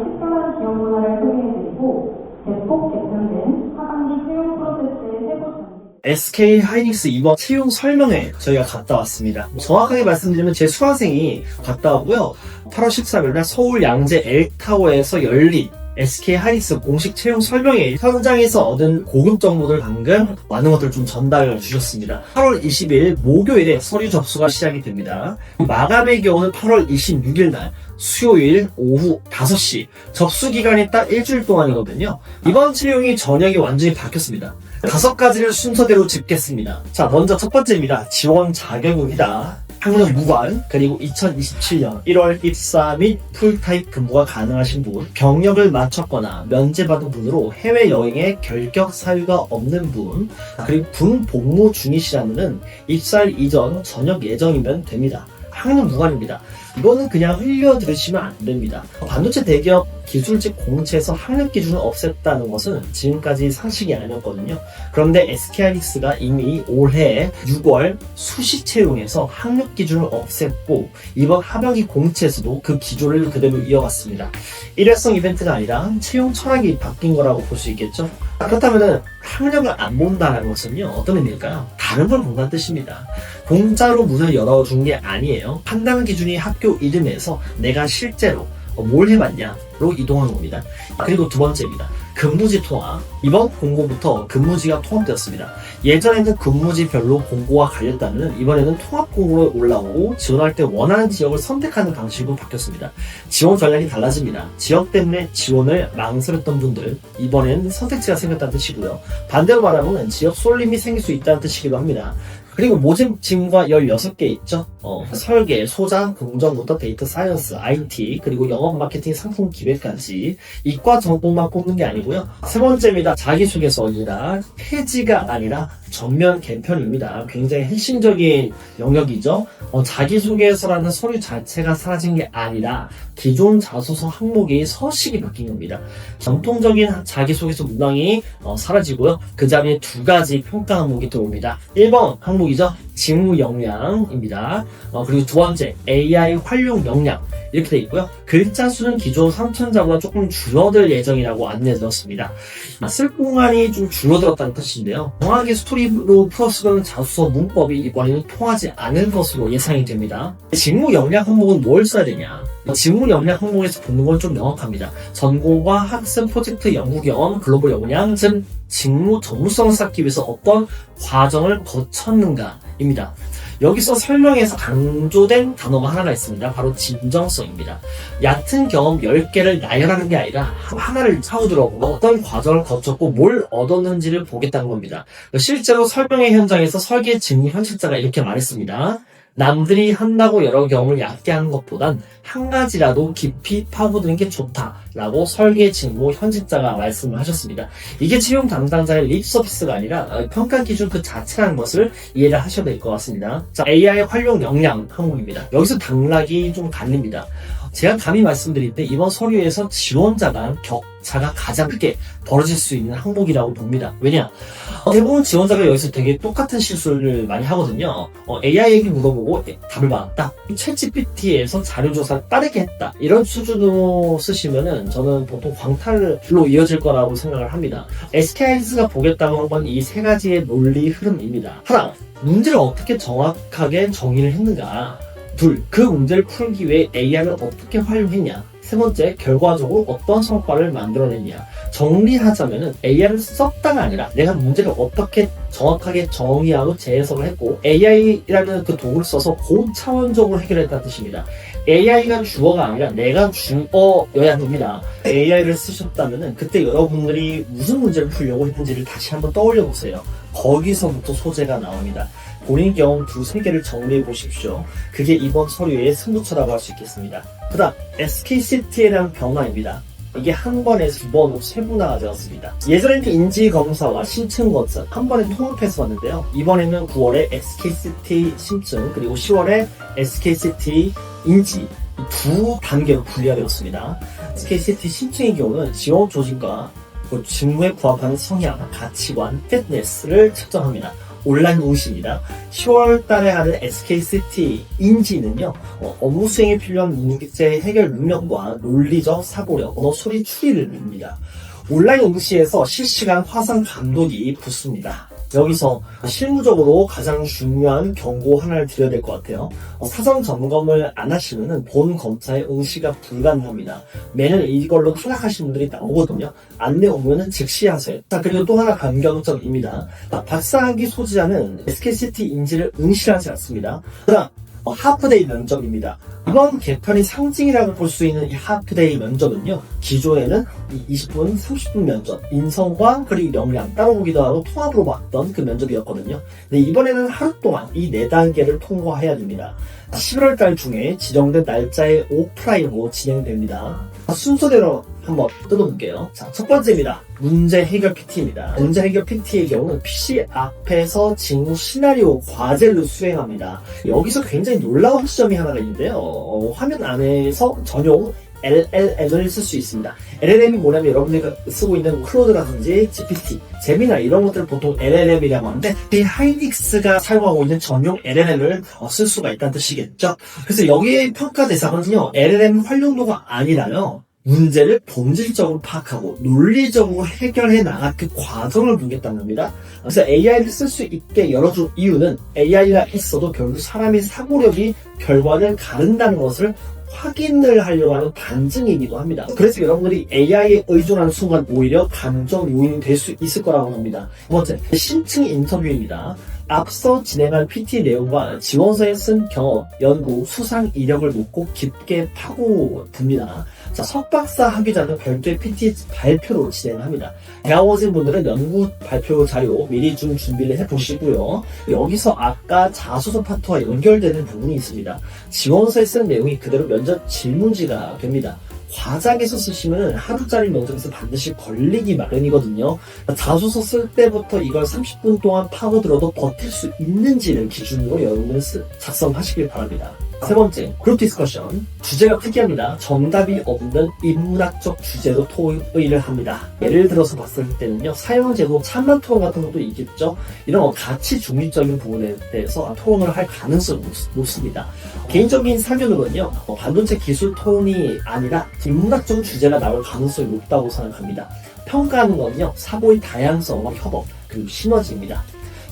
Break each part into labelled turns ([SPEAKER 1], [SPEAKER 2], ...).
[SPEAKER 1] 특별한 지원 문화를 소개해드리고 대폭 개편된 하반기 채용 프로세스의 세부 전개.
[SPEAKER 2] SK 하이닉스 이번 채용 설명회 저희가 갔다 왔습니다. 정확하게 말씀드리면 제 수강생이 갔다 오고요. 8월 13일날 서울 양재 L타워에서 열린 SK 하이닉스 공식 채용 설명회 현장에서 얻은 고급 정보들 방금 많은 것들 좀 전달을 주셨습니다. 8월 20일 목요일에 서류 접수가 시작이 됩니다. 마감의 경우는 8월 26일 날 수요일 오후 5시 접수 기간이 딱 일주일 동안이거든요. 이번 채용이 전형이 완전히 바뀌었습니다. 5가지를 순서대로 짚겠습니다. 자, 먼저 첫 번째입니다. 지원 자격입니다. 학력 무관, 그리고 2027년 1월 입사 및 풀타임 근무가 가능하신 분, 병역을 마쳤거나 면제받은 분으로 해외여행에 결격 사유가 없는 분, 그리고 군복무 중이시라면 입사일 이전 전역 예정이면 됩니다. 학력 무관입니다. 이거는 그냥 흘려 들으시면 안 됩니다. 반도체 대기업 기술직 공채에서 학력 기준을 없앴다는 것은 지금까지 상식이 아니었거든요. 그런데 SK하이닉스가 이미 올해 6월 수시 채용에서 학력 기준을 없앴고 이번 하반기 공채에서도 그 기조를 그대로 이어갔습니다. 일회성 이벤트가 아니라 채용 철학이 바뀐 거라고 볼 수 있겠죠. 그렇다면 학력을 안 본다는 것은요, 어떤 의미일까요? 다른 걸 본다는 뜻입니다. 공짜로 문을 열어준 게 아니에요. 판단 기준이 학교 이름에서 내가 실제로 뭘 해봤냐로 이동한 겁니다. 그리고 두 번째입니다. 근무지 통합. 이번 공고부터 근무지가 통합되었습니다. 예전에는 근무지별로 공고가 갈렸다면 이번에는 통합 공고로 올라오고 지원할 때 원하는 지역을 선택하는 방식으로 바뀌었습니다. 지원 전략이 달라집니다. 지역 때문에 지원을 망설였던 분들, 이번에는 선택지가 생겼다는 뜻이고요. 반대로 말하면 지역 쏠림이 생길 수 있다는 뜻이기도 합니다. 그리고 모집 지문과 16개 있죠. 설계, 소장, 공정부터 데이터 사이언스, IT, 그리고 영업 마케팅 상품 기획까지 이과 전공만 뽑는 게 아니고요. 세 번째입니다. 자기소개서입니다. 폐지가 아니라 전면 개편입니다. 굉장히 핵심적인 영역이죠. 자기소개서라는 서류 자체가 사라진 게 아니라 기존 자소서 항목이 서식이 바뀐 겁니다. 전통적인 자기소개서 문항이 사라지고요. 그 자리에 두 가지 평가 항목이 들어옵니다. 1번 항목이죠. 직무 역량입니다. 그리고 두 번째 AI 활용 역량 이렇게 되어 있고요. 글자 수는 기존 3,000자보다 조금 줄어들 예정이라고 안내해드렸습니다. 쓸 공간이 좀 줄어들었다는 뜻인데요. 정확하게 스토리로 풀어쓰는 자소서 문법이 이번에는 통하지 않을 것으로 예상이 됩니다. 직무 역량 항목은 뭘 써야 되냐? 직무 역량 항목에서 보는 건 좀 명확합니다. 전공과 학습 프로젝트 연구 경험, 글로벌 역량, 즉 직무 전문성을 쌓기 위해서 어떤 과정을 거쳤는가입니다. 여기서 설명에서 강조된 단어가 하나가 있습니다. 바로 진정성입니다. 얕은 경험 10개를 나열하는 게 아니라 하나를 차고들어보고 어떤 과정을 거쳤고 뭘 얻었는지를 보겠다는 겁니다. 실제로 설명회 현장에서 설계 직무 현실자가 이렇게 말했습니다. 남들이 한다고 여러 경험을 얕게 하는 것보단 한 가지라도 깊이 파고드는 게 좋다라고 설계 직무 현직자가 말씀을 하셨습니다. 이게 채용 담당자의 립 서비스가 아니라 평가 기준 그 자체라는 것을 이해를 하셔야 될 것 같습니다. 자, AI 활용 역량 항목입니다. 여기서 당락이 좀 갈립니다. 제가 감히 말씀드릴 때 이번 서류에서 지원자가 격차가 가장 크게 벌어질 수 있는 항목이라고 봅니다. 왜냐? 대부분 지원자가 여기서 되게 똑같은 실수를 많이 하거든요. AI에게 물어보고 답을 받았다. 챗GPT에서 자료조사를 빠르게 했다. 이런 수준으로 쓰시면은 저는 보통 광탈로 이어질 거라고 생각을 합니다. SK하이닉스가 보겠다고 한 건 이 세 가지의 논리 흐름입니다. 하나, 문제를 어떻게 정확하게 정의를 했는가. 둘, 그 문제를 풀기 위해 AI를 어떻게 활용했냐. 세 번째, 결과적으로 어떤 성과를 만들어냈냐. 정리하자면은 AI를 썼다가 아니라 내가 문제를 어떻게 정확하게 정의하고 재해석을 했고 AI라는 그 도구를 써서 고차원적으로 해결했다는 뜻입니다. AI가 주어가 아니라 내가 주어여야 됩니다. AI를 쓰셨다면은 그때 여러분들이 무슨 문제를 풀려고 했는지를 다시 한번 떠올려 보세요. 거기서부터 소재가 나옵니다. 본인 경험 2-3개를 정리해 보십시오. 그게 이번 서류의 승부처라고 할 수 있겠습니다. 그 다음 SKCT라는 변화입니다. 이게 한 번에 2번으로 세분화가 되었습니다. 예전에는 인지검사와 신층검사 한 번에 통합해서 왔는데요. 이번에는 9월에 SKCT 신층 그리고 10월에 SKCT 인지 두 단계로 분리가 되었습니다. SKCT 신층의 경우는 지원 조직과 직무에 부합하는 성향, 가치관, 피트니스를 측정합니다. 온라인 응시입니다. 10월 달에 하는 SKCT 인지는요, 업무 수행에 필요한 문제 해결 능력과 논리적 사고력, 언어 처리 추리를 봅니다. 온라인 응시에서 실시간 화상 감독이 붙습니다. 여기서 실무적으로 가장 중요한 경고 하나를 드려야 될 것 같아요. 사전 점검을 안 하시면은 본 검사의 응시가 불가능합니다. 매년 이걸로 탈락하신 분들이 나오거든요. 안내 오면은 즉시 하세요. 자, 그리고 또 하나 감경점입니다. 박사학위 소지자는 SKCT 인지를 응시하지 않습니다. 그다음 하프데이 면접입니다. 이번 개편의 상징이라고 볼 수 있는 이 하프데이 면접은요, 기존에는 20분, 30분 면접, 인성과 그리고 역량 따로 보기도 하고 통합으로 봤던 그 면접이었거든요. 근데 이번에는 하루 동안 이 4단계를 통과해야 됩니다. 11월 달 중에 지정된 날짜에 오프라인으로 진행됩니다. 순서대로 한번 뜯어볼게요. 자, 첫 번째입니다. 문제 해결 PT입니다. 문제 해결 PT의 경우는 PC 앞에서 직무 시나리오 과제를 수행합니다. 여기서 굉장히 놀라운 지점이 하나가 있는데요. 화면 안에서 전용 LLM을 쓸 수 있습니다. LLM이 뭐냐면 여러분들이 쓰고 있는 클로드라든지 GPT, 제미나 이런 것들을 보통 LLM이라고 하는데 이 하이닉스가 사용하고 있는 전용 LLM을 쓸 수가 있다는 뜻이겠죠. 그래서 여기에 평가 대상은요, LLM 활용도가 아니라요, 문제를 본질적으로 파악하고 논리적으로 해결해 나갈 그 과정을 보겠다는 겁니다. 그래서 AI를 쓸 수 있게 열어준 이유는 AI가 있어도 결국 사람의 사고력이 결과를 가른다는 것을 확인을 하려고 하는 반증이기도 합니다. 그래서 여러분들이 AI에 의존하는 순간 오히려 감정 요인이 될 수 있을 거라고 합니다. 두 번째, 신층 인터뷰입니다. 앞서 진행한 PT 내용과 지원서에 쓴 경험, 연구, 수상 이력을 묻고 깊게 파고듭니다. 자, 석박사 학위자는 별도의 PT 발표로 진행합니다. 대학원생 분들은 연구 발표 자료 미리 좀 준비를 해보시고요. 여기서 아까 자소서 파트와 연결되는 부분이 있습니다. 지원서에 쓴 내용이 그대로 면접 질문지가 됩니다. 과장해서 쓰시면 하루짜리 면접에서 반드시 걸리기 마련이거든요. 자소서 쓸 때부터 이걸 30분 동안 파고들어도 버틸 수 있는지를 기준으로 여러분은 작성하시길 바랍니다. 세 번째, 그룹 디스커션. 주제가 특이합니다. 정답이 없는 인문학적 주제로 토의를 합니다. 예를 들어서 봤을 때는요, 사용제도 찬반 토론 같은 것도 있겠죠. 이런 가치 중립적인 부분에 대해서 토론을 할 가능성이 높습니다. 개인적인 사견으로는요, 반도체 기술 토론이 아니라 인문학적 주제가 나올 가능성이 높다고 생각합니다. 평가하는 건요, 사고의 다양성과 협업, 그리고 시너지입니다.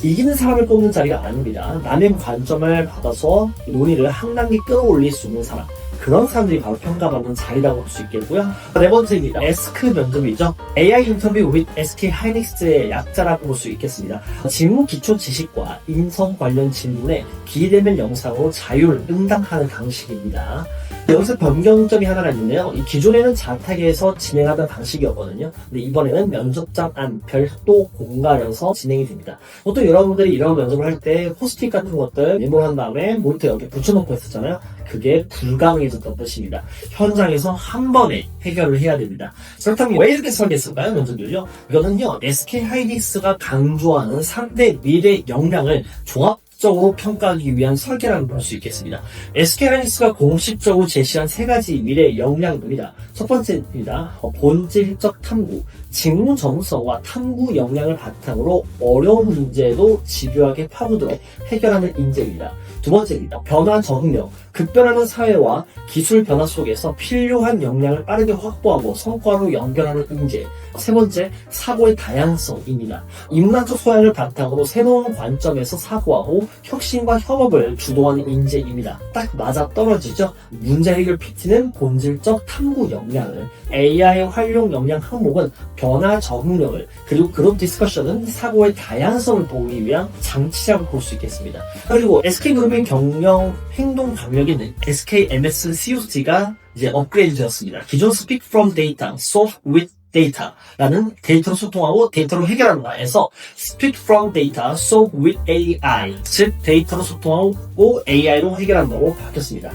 [SPEAKER 2] 이기는 사람을 뽑는 자리가 아닙니다. 남의 관점을 받아서 논의를 한 단계 끌어올릴 수 있는 사람, 그런 사람들이 바로 평가받는 자리라고 볼 수 있겠고요. 네 번째입니다. 에스크 면접이죠. AI 인터뷰 with SK 하이닉스의 약자라고 볼 수 있겠습니다. 직무 기초 지식과 인성 관련 질문에 기대면 영상으로 자율 응답하는 방식입니다. 여기서 변경점이 하나가 있는데요. 이 기존에는 자택에서 진행하던 방식이었거든요. 근데 이번에는 면접장 안 별도 공간에서 진행이 됩니다. 보통 여러분들이 이런 면접을 할 때 포스트잇 같은 것들 메모한 다음에 모니터 여기 붙여놓고 했었잖아요. 그게 불가능해졌던 뜻입니다. 현장에서 한 번에 해결을 해야 됩니다. 그렇다면 왜 이렇게 설계했을까요? 면접들요? 이거는요, SK 하이닉스가 강조하는 3대 미래 역량을 종합적으로 평가하기 위한 설계라고 볼 수 있겠습니다. SK 하이닉스가 공식적으로 제시한 3가지 미래 역량입니다. 첫 번째입니다. 본질적 탐구, 직무 전문성과 탐구 역량을 바탕으로 어려운 문제도 집요하게 파고들어 해결하는 인재입니다. 두 번째입니다. 변화 적응력, 급변하는 사회와 기술 변화 속에서 필요한 역량을 빠르게 확보하고 성과로 연결하는 인재. 세 번째, 사고의 다양성입니다. 인문학적 소양을 바탕으로 새로운 관점에서 사고하고 혁신과 협업을 주도하는 인재입니다. 딱 맞아 떨어지죠? 문제 해결 PT는 본질적 탐구 역량을, AI 활용 역량 항목은 변화 적응력을, 그리고 그룹 디스커션은 사고의 다양성을 보기 위한 장치라고 볼 수 있겠습니다. 그리고 SK그룹의 경영 행동 강력에는 SKMS COC가 이제 업그레이드 되었습니다. 기존 Speak from Data, Solve with Data라는 데이터로 소통하고 데이터로 해결한다에서 Speak from Data, Solve with AI, 즉 데이터로 소통하고 AI로 해결한다고 바뀌었습니다.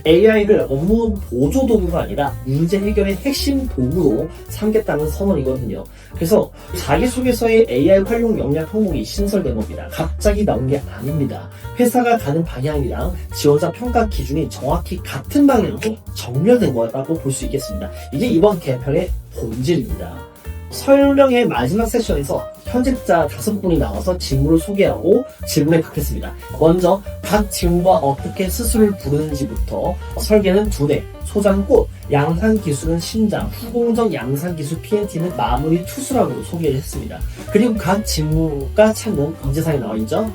[SPEAKER 2] AI를 업무 보조 도구가 아니라 문제 해결의 핵심 도구로 삼겠다는 선언이거든요. 그래서 자기소개서의 AI 활용 역량 항목이 신설된 겁니다. 갑자기 나온 게 아닙니다. 회사가 가는 방향이랑 지원자 평가 기준이 정확히 같은 방향으로 정렬된 거라고 볼 수 있겠습니다. 이게 이번 개편의 본질입니다. 설명의 마지막 세션에서 현직자 5분이 나와서 직무를 소개하고 질문에 답했습니다. 먼저 각 직무가 어떻게 스스로를 부르는지부터 설계는 두뇌, 소장꽃, 양산기술은 심장, 후공정 양산기술 PNT는 마무리 투수라고 소개를 했습니다. 그리고 각 직무가 찾는 인재상이 나와있죠.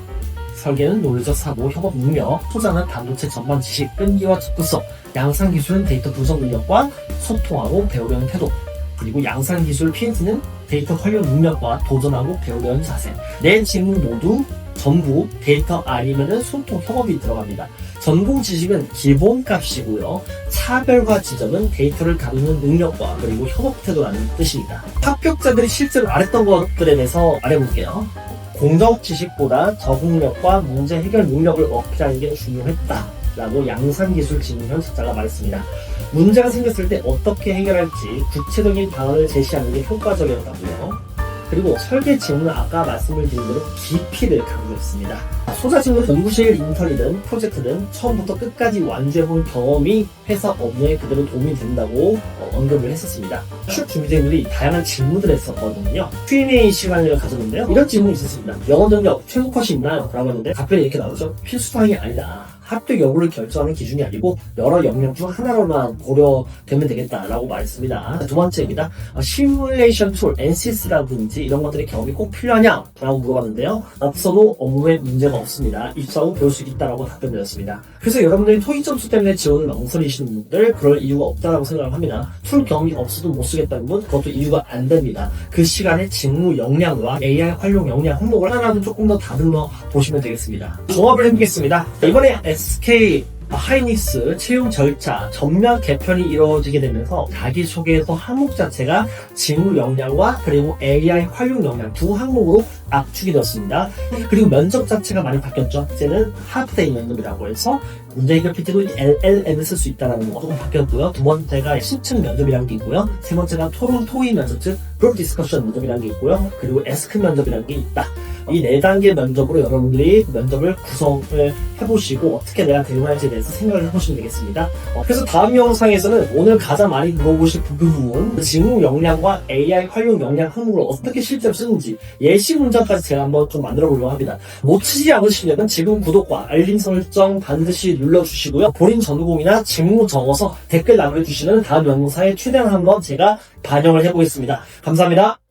[SPEAKER 2] 설계는 논리적 사고, 협업 능력, 소장은 반도체 전반 지식, 끈기와 접근성, 양산기술은 데이터 분석 능력과 소통하고 배우려는 태도, 그리고 양산기술 PNT는 데이터 활용 능력과 도전하고 배우려는 자세. 네 직무 모두 전부 데이터 아니면은 소통 협업이 들어갑니다. 전공 지식은 기본값이고요. 차별화 지점은 데이터를 다루는 능력과 그리고 협업 태도라는 뜻입니다. 합격자들이 실제로 말했던 것들에 대해서 말해볼게요. 공적 지식보다 적응력과 문제 해결 능력을 어필하는 게 중요했다 라고 양산기술 직무 현직자가 말했습니다. 문제가 생겼을 때 어떻게 해결할지 구체적인 방안을 제시하는 게 효과적이었다고요. 그리고 설계 직무는 아까 말씀을 드린 대로 깊이를 강조했습니다. 소자 직무는 연구실 인턴이든 프로젝트든 처음부터 끝까지 완주해본 경험이 회사 업무에 그대로 도움이 된다고 언급을 했었습니다. 취업 준비생들이 다양한 질문들을 했었거든요. Q&A 시간을 가졌는데요. 이런 질문이 있었습니다. 영어 능력 최고 컷이 있나요? 라고 했는데 답변이 이렇게 나오죠. 필수사항이 아니다. 합격 여부를 결정하는 기준이 아니고 여러 영역 중 하나로만 고려되면 되겠다라고 말했습니다. 두 번째입니다. 시뮬레이션 툴, NCS라든지 이런 것들의 경험이 꼭 필요하냐? 라고 물어봤는데요. 앞서도 업무에 문제가 없습니다. 입사 후 배울 수 있다라고 답변드렸습니다. 그래서 여러분들이 토익 점수 때문에 지원을 망설이시는 분들 그럴 이유가 없다라고 생각을 합니다. 툴 경험이 없어도 못 쓰겠다는 분 그것도 이유가 안 됩니다. 그 시간에 직무 역량과 AI 활용 역량 항목을 하나라도 조금 더 다듬어 보시면 되겠습니다. 종합을 해보겠습니다. 이번에 SK 하이닉스 채용 절차 전면 개편이 이루어지게 되면서 자기소개서 항목 자체가 직무 역량과 그리고 AI 활용 역량 두 항목으로 압축이 되었습니다. 그리고 면접 자체가 많이 바뀌었죠. 이제는 하프데이 면접이라고 해서 문제 해결 PT도 LLM을 쓸 수 있다는 거 조금 바뀌었고요. 두 번째가 신청 면접이라는 게 있고요. 세 번째가 토론 토의 면접 즉 그룹 디스커션 면접이라는 게 있고요. 그리고 에스크 면접이라는 게 있다. 이 4단계 면접으로 여러분들이 면접을 구성을 해보시고 어떻게 내가 대응할지에 대해서 생각을 해보시면 되겠습니다. 그래서 다음 영상에서는 오늘 가장 많이 물어보실 그 부분 직무 역량과 AI 활용 역량 항목을 어떻게 실제로 쓰는지 예시 문장까지 제가 한번 좀 만들어 보려고 합니다. 놓치지 않으시려면 지금 구독과 알림 설정 반드시 눌러주시고요. 본인 전공이나 직무 적어서 댓글 남겨주시면 다음 영상에 최대한 한번 제가 반영을 해보겠습니다. 감사합니다.